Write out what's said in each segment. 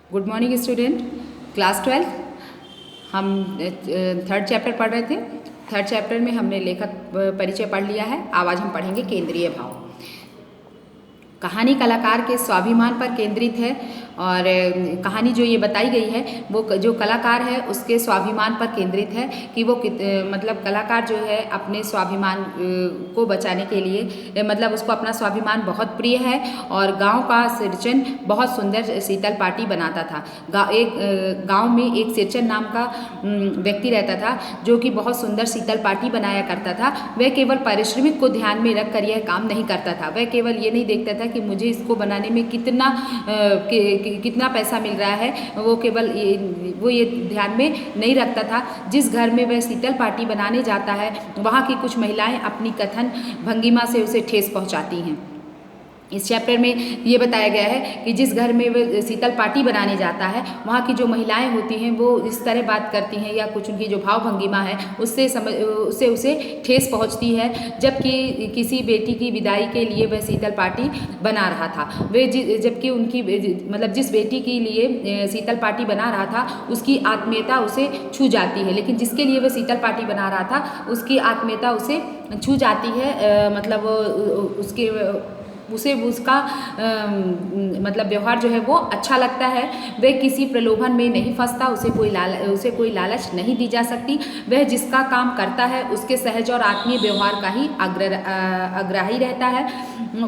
Good morning student. Class 12 हम third chapter पढ़ रहे थे। थर्ड चैप्टर में हमने लेखक परिचय पढ़ लिया है। आज हम पढ़ेंगे केंद्रीय भाव। कहानी कलाकार के स्वाभिमान पर केंद्रित है और कहानी जो ये बताई गई है वो जो कलाकार है उसके स्वाभिमान पर केंद्रित है कि वो मतलब कलाकार जो है अपने स्वाभिमान को बचाने के लिए मतलब उसको अपना स्वाभिमान बहुत प्रिय है और गांव का सिरचन बहुत सुंदर शीतल पाटी बनाता था। एक गांव में एक सिरचन नाम का व्यक्ति रहता था जो कि बहुत सुंदर शीतल पाटी बनाया करता था। वह केवल पारिश्रमिक को ध्यान में रख कर यह काम नहीं करता था। वह केवल ये नहीं देखता था कि मुझे इसको बनाने में कितना पैसा मिल रहा है, वो केवल ये ध्यान में नहीं रखता था। जिस घर में वह शीतल पाटी बनाने जाता है वहाँ की कुछ महिलाएं अपनी कथन भंगिमा से उसे ठेस पहुँचाती हैं। इस चैप्टर में ये बताया गया है कि जिस घर में वह शीतल पाटी बनाने जाता है वहाँ की जो महिलाएं होती हैं वो इस तरह बात करती हैं या कुछ उनकी जो भाव भंगिमा है उससे उसे ठेस पहुँचती है। जबकि किसी बेटी की विदाई के लिए वह शीतल पाटी बना रहा था। वे जबकि उनकी मतलब जिस बेटी के लिए शीतल पाटी बना रहा था उसकी आत्मीयता उसे छू जाती है, लेकिन जिसके लिए वह शीतल पाटी बना रहा था उसकी आत्मीयता उसे छू जाती है। मतलब उसे उसका मतलब व्यवहार जो है वो अच्छा लगता है। वह किसी प्रलोभन में नहीं फंसता, उसे कोई लालच नहीं दी जा सकती। वह जिसका काम करता है उसके सहज और आत्मीय व्यवहार का ही आग्राही रहता है।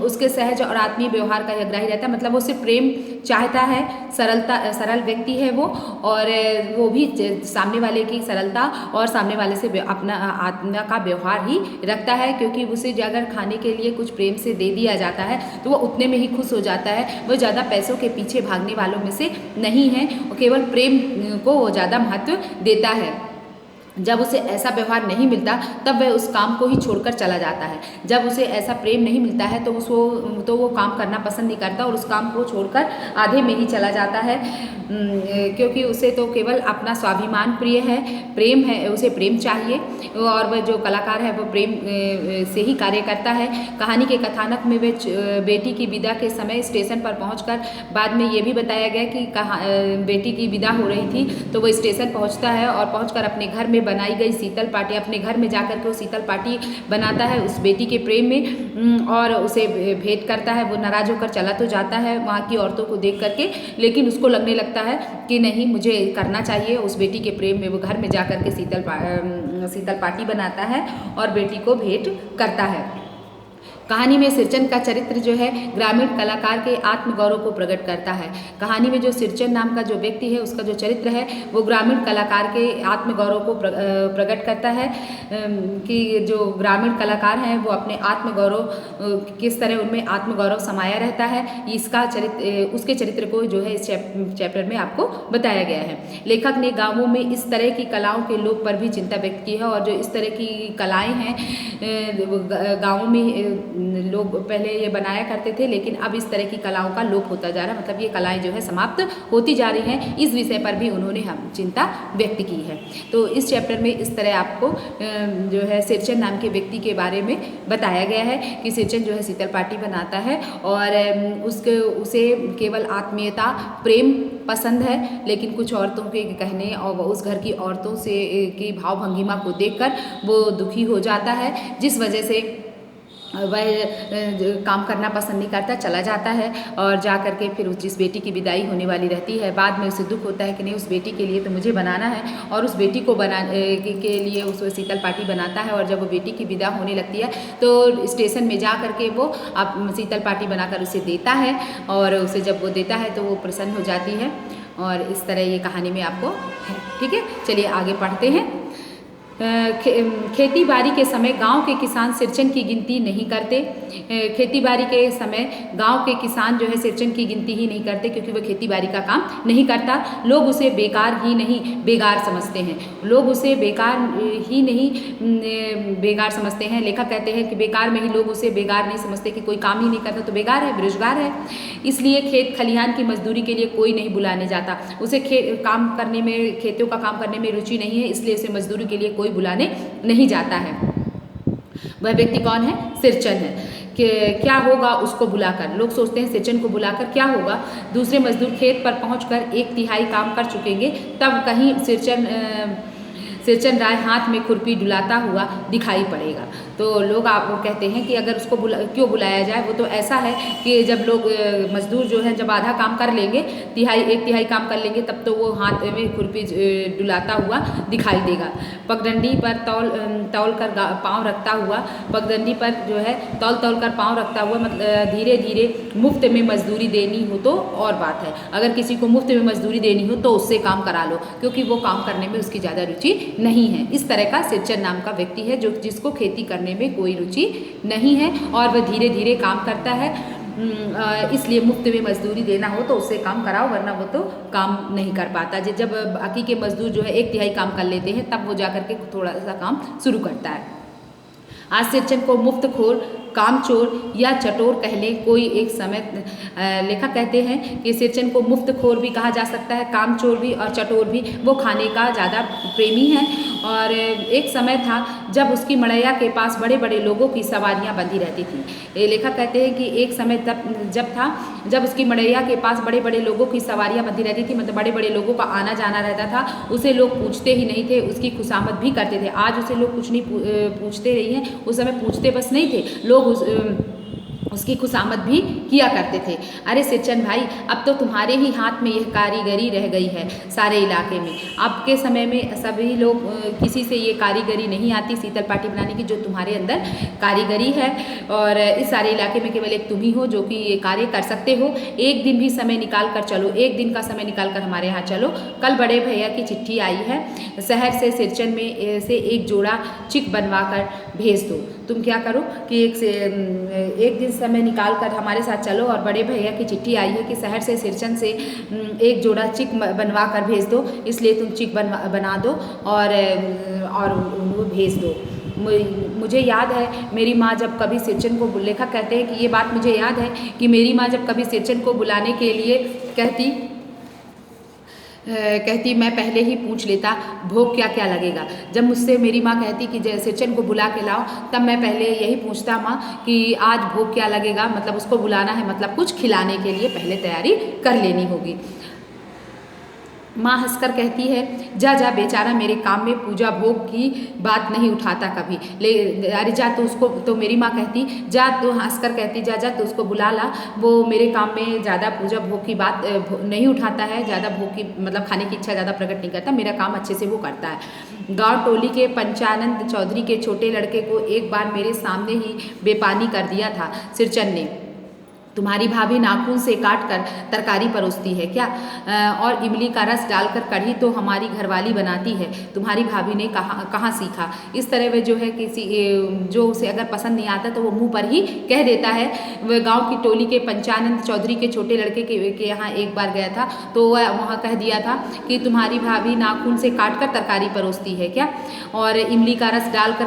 उसके सहज और आत्मीय व्यवहार का ही आग्राही रहता है, मतलब वो सिर्फ प्रेम चाहता है। सरल व्यक्ति है वो, और वो भी सामने वाले की सरलता और सामने वाले से अपना आत्मा का व्यवहार ही रखता है, क्योंकि उसे अगर खाने के लिए कुछ प्रेम से दे दिया जाता है तो वो उतने में ही खुश हो जाता है। वो ज़्यादा पैसों के पीछे भागने वालों में से नहीं है, वो केवल प्रेम को वो ज़्यादा महत्व देता है। जब उसे ऐसा व्यवहार नहीं मिलता तब वह उस काम को ही छोड़कर चला जाता है। जब उसे ऐसा प्रेम नहीं मिलता है तो वो काम करना पसंद नहीं करता और उस काम को छोड़कर आधे में ही चला जाता है, क्योंकि उसे तो केवल अपना स्वाभिमान प्रिय है, प्रेम है, उसे प्रेम चाहिए। और वह जो कलाकार है वो प्रेम से ही कार्य करता है। कहानी के कथानक में वह बेटी की विदा के समय स्टेशन पर पहुंचकर, बाद में ये भी बताया गया कि बेटी की विदा हो रही थी तो वो स्टेशन पहुंचता है और पहुंचकर अपने घर में बनाई गई शीतल पाटी, अपने घर में जाकर के वो शीतल पाटी बनाता है उस बेटी के प्रेम में और उसे भेंट करता है। वो नाराज होकर चला तो जाता है वहाँ की औरतों को देख करके, लेकिन उसको लगने लगता है कि नहीं, मुझे करना चाहिए। उस बेटी के प्रेम में वो घर में जाकर के शीतल पाटी बनाता है और बेटी को भेंट करता है। कहानी में सिरचन का चरित्र जो है ग्रामीण कलाकार के आत्मगौरव को प्रकट करता है। कहानी में जो सिरचन नाम का जो व्यक्ति है उसका जो चरित्र है वो ग्रामीण कलाकार के आत्मगौरव को प्रकट करता है कि जो ग्रामीण कलाकार हैं वो अपने आत्मगौरव, किस तरह उनमें आत्मगौरव समाया रहता है, इसका चरित्र, उसके चरित्र को जो है इस चैप्टर में आपको बताया गया है। लेखक ने गाँवों में इस तरह की कलाओं के लोप पर भी चिंता व्यक्त की है और जो इस तरह की कलाएँ हैं गाँवों में लोग पहले ये बनाया करते थे, लेकिन अब इस तरह की कलाओं का लोप होता जा रहा है, मतलब ये कलाएं जो है समाप्त होती जा रही हैं। इस विषय पर भी उन्होंने हम चिंता व्यक्त की है। तो इस चैप्टर में इस तरह आपको जो है सिरचन नाम के व्यक्ति के बारे में बताया गया है कि सिरचन जो है शीतल पाटी बनाता है और उसे केवल आत्मीयता, प्रेम पसंद है, लेकिन कुछ औरतों के कहने और उस घर की औरतों से की भाव भंगिमा को देखकर वो दुखी हो जाता है, जिस वजह से वह काम करना पसंद नहीं करता, चला जाता है और जा कर के फिर जिस बेटी की विदाई होने वाली रहती है बाद में उसे दुख होता है कि नहीं, उस बेटी के लिए तो मुझे बनाना है, और उस बेटी को के लिए उस शीतल पाटी बनाता है। और जब वो बेटी की विदा होने लगती है तो स्टेशन में जा कर के वो शीतल पाटी बनाकर उसे देता है और उसे जब वो देता है तो वो प्रसन्न हो जाती है। और इस तरह ये कहानी में आपको है। ठीक है, चलिए आगे पढ़ते हैं। खेती बाड़ी के समय गांव के किसान सिरचन की गिनती नहीं करते। खेती बाड़ी के समय गांव के किसान जो है सिरचन की गिनती ही नहीं करते, क्योंकि वह खेती बाड़ी का काम नहीं करता। लोग उसे बेकार ही नहीं बेगार समझते हैं। लोग उसे बेकार ही नहीं बेगार समझते हैं। लेखक कहते हैं कि बेकार में ही लोग उसे बेगार नहीं समझते कि कोई काम ही नहीं करता तो बेकार है, बेरोजगार है। इसलिए खेत खलिहान की मजदूरी के लिए कोई नहीं बुलाने जाता। उसे काम करने में, खेतों का काम करने में रुचि नहीं है, इसलिए उसे मजदूरी के लिए कोई बुलाने नहीं जाता है। वह व्यक्ति कौन है? सिरचन है। क्या होगा उसको बुलाकर, लोग सोचते हैं सिरचन को बुलाकर क्या होगा। दूसरे मजदूर खेत पर पहुंचकर 1/3 काम कर चुकेंगे, तब कहीं सिरचन राय हाथ में खुरपी डुलाता हुआ दिखाई पड़ेगा। तो लोग आपको कहते हैं कि अगर उसको क्यों बुलाया जाए, वो तो ऐसा है कि जब लोग मजदूर जो है जब आधा काम कर लेंगे, 1/3 काम कर लेंगे, तब तो वो हाथ में खुरपी डुलाता हुआ दिखाई देगा। पगडंडी पर तौल कर पाँव रखता हुआ, पगडंडी पर जो है तौल कर पाँव रखता हुआ, मतलब धीरे धीरे मुफ्त में मजदूरी देनी हो तो और बात है। अगर किसी को मुफ्त में मजदूरी देनी हो तो उससे काम करा लो, क्योंकि वो काम करने में उसकी ज़्यादा रुचि नहीं है। इस तरह का सिरचन नाम का व्यक्ति है जिसको खेती करने में कोई रुचि नहीं है और वह धीरे धीरे काम करता है। इसलिए मुफ्त में मजदूरी देना हो तो उससे काम कराओ, वरना वो तो काम नहीं कर पाता। जब बाकी के मजदूर जो है 1/3 काम कर लेते हैं, तब वो जाकर के थोड़ा सा काम शुरू करता है। आज सिरचन को मुफ्तखोर, कामचोर या चटोर कह लें, कोई एक समय लेखक कहते हैं कि सिरचन को मुफ्तखोर भी कहा जा सकता है, कामचोर भी और चटोर भी। वो खाने का ज़्यादा प्रेमी है और एक समय था जब उसकी मड़ैया के पास बड़े बड़े लोगों की सवारियां बंधी रहती थी। लेखक कहते हैं कि एक समय जब उसकी मड़ैया के पास बड़े बड़े लोगों की सवारियां बंधी रहती थी, मतलब बड़े बड़े लोगों का आना जाना रहता था। उसे लोग पूछते ही नहीं थे, उसकी खुशामद भी करते थे। आज उसे लोग कुछ नहीं पूछते रही हैं, उस समय पूछते बस नहीं थे, लोग उसकी खुशामद भी किया करते थे। अरे सिरचन भाई, अब तो तुम्हारे ही हाथ में यह कारीगरी रह गई है सारे इलाके में। अब के समय में सभी लोग किसी से ये कारीगरी नहीं आती शीतल पाटी बनाने की, जो तुम्हारे अंदर कारीगरी है। और इस सारे इलाके में केवल एक तुम ही हो जो कि ये कार्य कर सकते हो। एक दिन भी समय निकाल कर चलो, एक दिन का समय निकाल कर हमारे यहाँ चलो। कल बड़े भैया की चिट्ठी आई है, शहर से सिरचन में से एक जोड़ा चिक बनवा कर भेज दो। तुम क्या करो कि एक दिन समय निकाल कर हमारे साथ चलो और बड़े भैया की चिट्ठी आई है कि शहर से सिरचन से एक जोड़ा चिक बनवा कर भेज दो, इसलिए तुम चिक बना दो और वो भेज दो। मुझे याद है मेरी माँ जब कभी सिरचन को, लेखक कहते हैं कि ये बात मुझे याद है कि मेरी माँ जब कभी सिरचन को बुलाने के लिए कहती मैं पहले ही पूछ लेता भोग क्या क्या लगेगा। जब मुझसे मेरी माँ कहती कि सिरचन को बुला के लाओ, तब मैं पहले यही पूछता माँ कि आज भोग क्या लगेगा, मतलब उसको बुलाना है, मतलब कुछ खिलाने के लिए पहले तैयारी कर लेनी होगी। माँ हंसकर कहती है जा जा बेचारा मेरे काम में पूजा भोग की बात नहीं उठाता कभी। अरे जा तो उसको, तो मेरी माँ कहती जा, तो हंसकर कहती जा तो उसको बुला ला, वो मेरे काम में ज़्यादा पूजा भोग की बात नहीं उठाता है, ज़्यादा भोग की मतलब खाने की इच्छा ज़्यादा प्रकट नहीं करता, मेरा काम अच्छे से वो करता है। गाँव टोली के पंचानंद चौधरी के छोटे लड़के को एक बार मेरे सामने ही बेपानी कर दिया था सिरचन ने। तुम्हारी भाभी नाखून से काट कर तरकारी परोसती है क्या, और इमली का रस डालकर कढ़ी तो हमारी घरवाली बनाती है, तुम्हारी भाभी ने कहाँ सीखा। इस तरह वह जो है किसी जो उसे अगर पसंद नहीं आता तो वो मुंह पर ही कह देता है। वह गांव की टोली के पंचानंद चौधरी के छोटे लड़के के यहाँ एक बार गया था, तो वह वहाँ कह दिया था कि तुम्हारी भाभी नाखून से काट कर तरकारी परोसती है क्या, और इमली का रस डालकर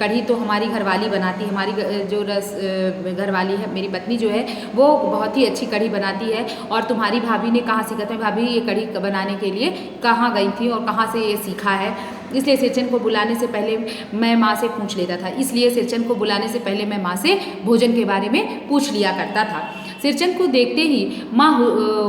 कढ़ी तो हमारी घरवाली बनाती है। हमारी जो घरवाली है, मेरी पत्नी जो है, वो बहुत ही अच्छी कढ़ी बनाती है। और तुम्हारी भाभी ने कहाँ सीखा था, भाभी ये कढ़ी बनाने के लिए कहाँ गई थी और कहाँ से ये सीखा है। इसलिए सिरचन को बुलाने से पहले मैं माँ से पूछ लेता था, इसलिए सिरचन को बुलाने से पहले मैं माँ से भोजन के बारे में पूछ लिया करता था। सिरचन को देखते ही माँ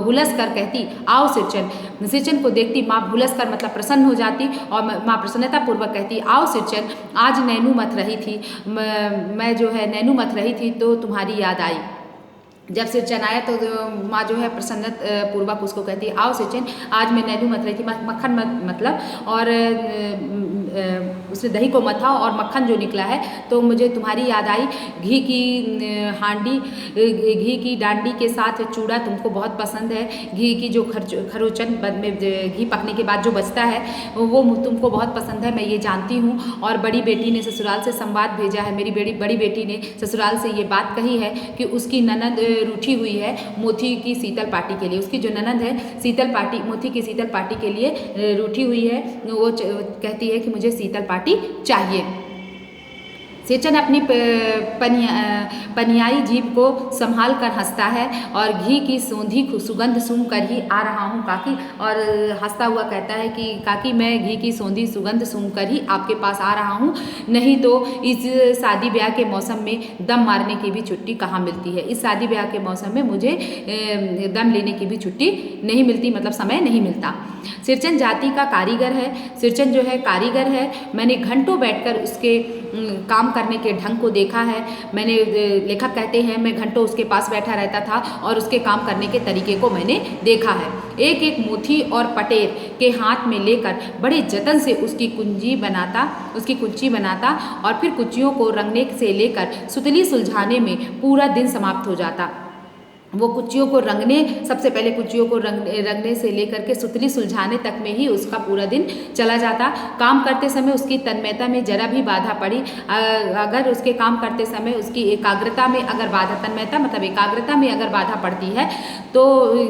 हुलस कर कहती आओ सिरचन। सिरचन को देखती माँ हुलस कर मतलब प्रसन्न हो जाती और माँ प्रसन्नता पूर्वक कहती आओ सिरचन, आज नैनू मत रही थी, मैं जो है नैनू मत रही थी तो तुम्हारी याद आई। जब सिरचन आया तो माँ जो है प्रसन्न पूर्वक उसको कहती है आओ सिरचन, आज मैं नैनू मत रही थी, मक्खन मतलब, और उसने दही को मथा और मक्खन जो निकला है तो मुझे तुम्हारी याद आई। घी की डांडी के साथ चूड़ा तुमको बहुत पसंद है, घी की जो खरोचन में घी पकने के बाद जो बचता है वो तुमको बहुत पसंद है, मैं ये जानती हूँ। और बड़ी बेटी ने ससुराल से संवाद भेजा है, मेरी बड़ी बेटी ने ससुराल से ये बात कही है कि उसकी ननद रूठी हुई है मोती की शीतल पार्टी के लिए। उसकी जो ननद है मोती की शीतल पार्टी के लिए रूठी हुई है, वो कहती है कि मुझे शीतल पार्टी चाहिए। सिरचन अपनी पनियाई जीभ को संभाल कर हंसता है और घी की सौंधी सुगंध सूंघ कर ही आ रहा हूँ काकी, और हंसता हुआ कहता है कि काकी मैं घी की सौंधी सुगंध सूंघ कर ही आपके पास आ रहा हूँ, नहीं तो इस शादी ब्याह के मौसम में दम मारने की भी छुट्टी कहाँ मिलती है। इस शादी ब्याह के मौसम में मुझे दम लेने की भी छुट्टी नहीं मिलती, मतलब समय नहीं मिलता। सिरचन जाति का कारीगर है। सिरचन जो है कारीगर है। मैंने घंटों बैठकर उसके काम करने के ढंग को देखा है। मैंने, लेखक कहते हैं, मैं घंटों उसके पास बैठा रहता था और उसके काम करने के तरीके को मैंने देखा है। एक एक मोती और पटेर के हाथ में लेकर बड़े जतन से उसकी कुंजी बनाता और फिर कुंचियों को रंगने से लेकर सुतली सुलझाने में पूरा दिन समाप्त हो जाता। वो कुच्चियों को रंगने, सबसे पहले कुच्चियों को रंगने से लेकर के सुतली सुलझाने तक में ही उसका पूरा दिन चला जाता। काम करते समय उसकी तन्मयता में जरा भी बाधा पड़ी, अगर उसके काम करते समय उसकी एकाग्रता में अगर बाधा, तन्मयता मतलब एकाग्रता में अगर बाधा पड़ती है तो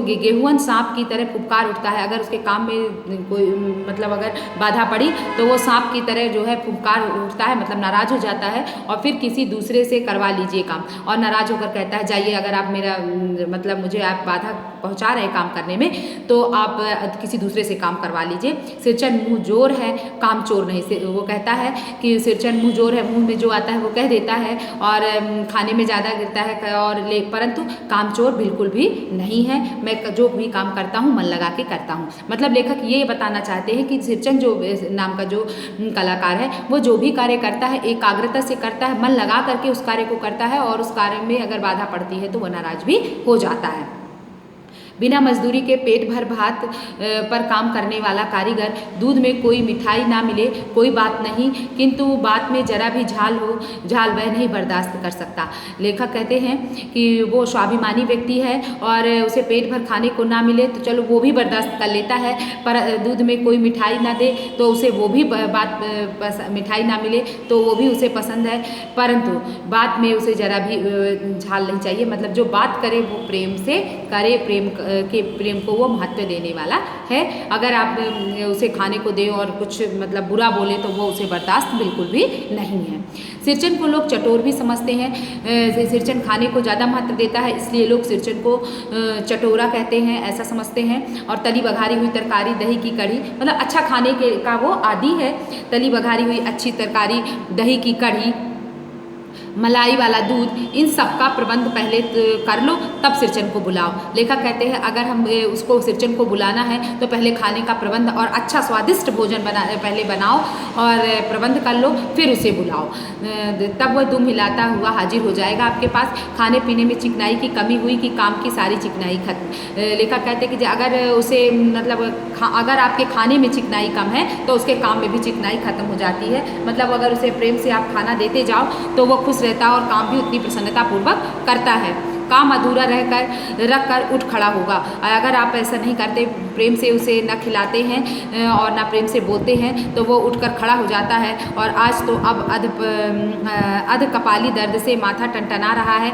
गेहूं सांप की तरह फुफकार उठता है। अगर उसके काम में कोई मतलब अगर बाधा पड़ी तो वो सांप की तरह जो है फुफकार उठता है, मतलब नाराज हो जाता है और फिर किसी दूसरे से करवा लीजिए काम, और नाराज होकर कहता है जाइए, अगर आप मेरा मतलब मुझे आप बाधा पहुंचा रहे काम करने में तो आप किसी दूसरे से काम करवा लीजिए। सिरचन मुंह जोर है, काम चोर नहीं। वो कहता है कि सिरचन मुंह जोर है, मुंह में जो आता है वो कह देता है और खाने में ज़्यादा गिरता है, और परंतु काम चोर बिल्कुल भी नहीं है। मैं जो भी काम करता हूँ मन लगा के करता हूँ। मतलब लेखक ये बताना चाहते हैं कि सिरचन जो नाम का जो कलाकार है वो जो भी कार्य करता है एकाग्रता से करता है, मन लगा करके उस कार्य को करता है, और उस कार्य में अगर बाधा पड़ती है तो वह नाराज भी हो जाता है। बिना मजदूरी के पेट भर भात पर काम करने वाला कारीगर, दूध में कोई मिठाई ना मिले कोई बात नहीं, किंतु बात में जरा भी झाल वह नहीं बर्दाश्त कर सकता। लेखक कहते हैं कि वो स्वाभिमानी व्यक्ति है और उसे पेट भर खाने को ना मिले तो चलो वो भी बर्दाश्त कर लेता है, पर दूध में कोई मिठाई ना दे तो उसे वो भी मिठाई ना मिले तो वो भी उसे पसंद है, परंतु बात में उसे जरा भी झाल नहीं चाहिए। मतलब जो बात करे वो प्रेम से करे, प्रेम को वो महत्व देने वाला है। अगर आप उसे खाने को दें और कुछ मतलब बुरा बोले तो वो उसे बर्दाश्त बिल्कुल भी नहीं है। सिरचन को लोग चटोर भी समझते हैं। सिरचन खाने को ज़्यादा महत्व देता है, इसलिए लोग सिरचन को चटोरा कहते हैं, ऐसा समझते हैं। और तली बघारी हुई तरकारी, दही की कढ़ी, मतलब अच्छा खाने का वो आदी है। तली बघारी हुई अच्छी तरकारी, दही की कढ़ी, मलाई वाला दूध, इन सब का प्रबंध पहले कर लो तब सिरचन को बुलाओ। लेखक कहते हैं अगर हम उसको सिरचन को बुलाना है तो पहले खाने का प्रबंध और अच्छा स्वादिष्ट भोजन पहले बनाओ और प्रबंध कर लो, फिर उसे बुलाओ, तब वह दुम हिलाता हुआ हाजिर हो जाएगा आपके पास। खाने पीने में चिकनाई की कमी हुई कि काम की सारी चिकनाई खत्म। लेखक कहते हैं कि अगर उसे मतलब अगर आपके खाने में चिकनाई कम है तो उसके काम में भी चिकनाई खत्म हो जाती है। मतलब अगर उसे प्रेम से आप खाना देते जाओ तो वो खुश रहता है और काम भी उतनी प्रसन्नता पूर्वक करता है। काम अधूरा रख कर उठ खड़ा होगा। अगर आप ऐसा नहीं करते, प्रेम से उसे न खिलाते हैं और न प्रेम से बोलते हैं तो वो उठकर खड़ा हो जाता है। और आज तो अब अध कपाली दर्द से माथा टनटना रहा है।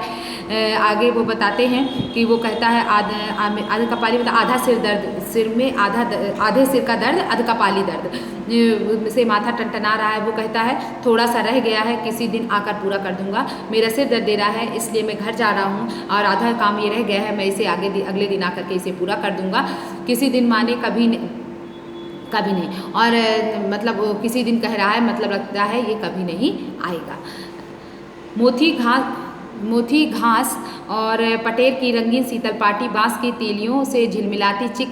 आगे वो बताते हैं कि वो कहता है आध कपाली मतलब आधा सिर दर्द, सिर में आधे सिर का दर्द, अध कपाली दर्द से माथा टनटना रहा है। वो कहता है थोड़ा सा रह गया है, किसी दिन आकर पूरा कर दूंगा। मेरा सिर दर्द दे रहा है इसलिए मैं घर जा रहा हूँ और आधा काम ये रह गया है, मैं इसे अगले दिन आकर के इसे पूरा कर दूंगा। किसी दिन माने कभी नहीं, और मतलब किसी दिन कह रहा है, मतलब लगता है ये कभी नहीं आएगा। मोथी घास और पटेर की रंगीन शीतल पाटी, बांस की तीलियों से झिलमिलाती चिक,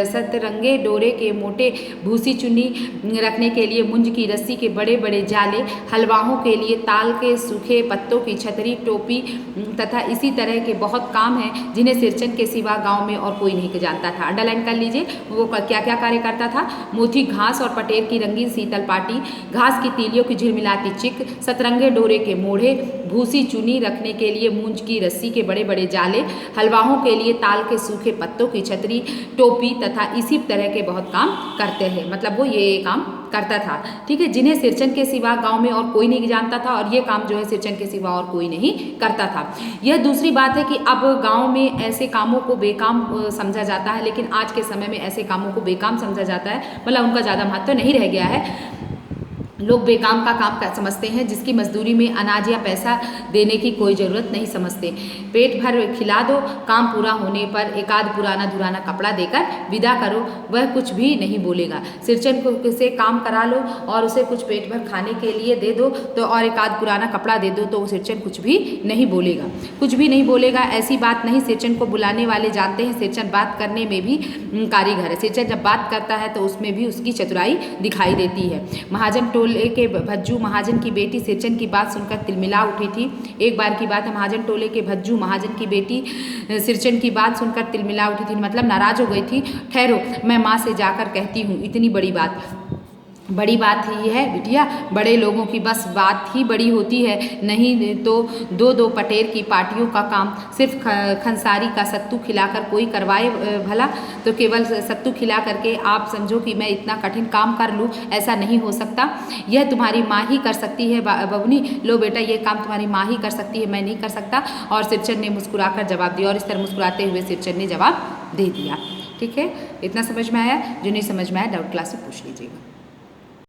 सतरंगे डोरे के मोटे भूसी चुन्नी रखने के लिए मुंज की रस्सी के बड़े बड़े जाले, हलवाओं के लिए ताल के सूखे पत्तों की छतरी, टोपी तथा इसी तरह के बहुत काम हैं जिन्हें सिरचन के सिवा गांव में और कोई नहीं जानता था। अंडरलाइन कर लीजिए वो क्या क्या कार्य करता था। मोथी घास और पटेर की रंगीन शीतल पाटी, घास की तीलियों की झिलमिलाती चिक, सतरंगे डोरे के मोढ़े, भूसी चुनी रखने के लिए मूंज की रस्सी के बड़े बड़े जाले, हलवाओं के लिए ताल के सूखे पत्तों की छतरी, टोपी तथा इसी तरह के बहुत काम करते हैं। मतलब वो ये काम करता था, ठीक है, जिन्हें सिरचन के सिवा गांव में और कोई नहीं जानता था, और ये काम जो है सिरचन के सिवा और कोई नहीं करता था। यह दूसरी बात है कि अब गांव में ऐसे कामों को बेकाम समझा जाता है, लेकिन आज के समय में ऐसे कामों को बेकाम समझा जाता है, मतलब उनका ज़्यादा महत्व नहीं रह गया है। लोग बेकाम का काम समझते हैं, जिसकी मजदूरी में अनाज या पैसा देने की कोई ज़रूरत नहीं समझते। पेट भर खिला दो, काम पूरा होने पर एक आध पुराना धुराना कपड़ा देकर विदा करो, वह कुछ भी नहीं बोलेगा। सिरचन को से काम करा लो और उसे कुछ पेट भर खाने के लिए दे दो तो, और एक आध पुराना कपड़ा दे दो तो सिरचन कुछ भी नहीं बोलेगा, कुछ भी नहीं बोलेगा। ऐसी बात नहीं, सिरचन को बुलाने वाले जानते हैं सिरचन बात करने में भी कारीगर है। सिरचन जब बात करता है तो उसमें भी उसकी चतुराई दिखाई देती है। महाजन टोले के भज्जू महाजन की बेटी सिरचन की बात सुनकर तिलमिला उठी थी। एक बार की बात है, महाजन टोले के भज्जू महाजन की बेटी सिरचन की बात सुनकर तिलमिला उठी थी, मतलब नाराज हो गई थी। ठहरो, मैं माँ से जाकर कहती हूँ। इतनी बड़ी बात, बड़ी बात ही है बिटिया, बड़े लोगों की बस बात ही बड़ी होती है, नहीं तो दो दो पटेर की पार्टियों का काम सिर्फ खंसारी का सत्तू खिलाकर कोई करवाए भला? तो केवल सत्तू खिला करके आप समझो कि मैं इतना कठिन काम कर लूँ, ऐसा नहीं हो सकता। यह तुम्हारी माँ ही कर सकती है बबुनी। लो बेटा, ये काम तुम्हारी माँ ही कर सकती है, मैं नहीं कर सकता। और सिरचन ने मुस्कुराकर जवाब दिया, और इस तरह मुस्कुराते हुए सिरचन ने जवाब दे दिया। ठीक है, इतना समझ में आया? जो नहीं समझ में आया डाउट क्लास से पूछ लीजिएगा।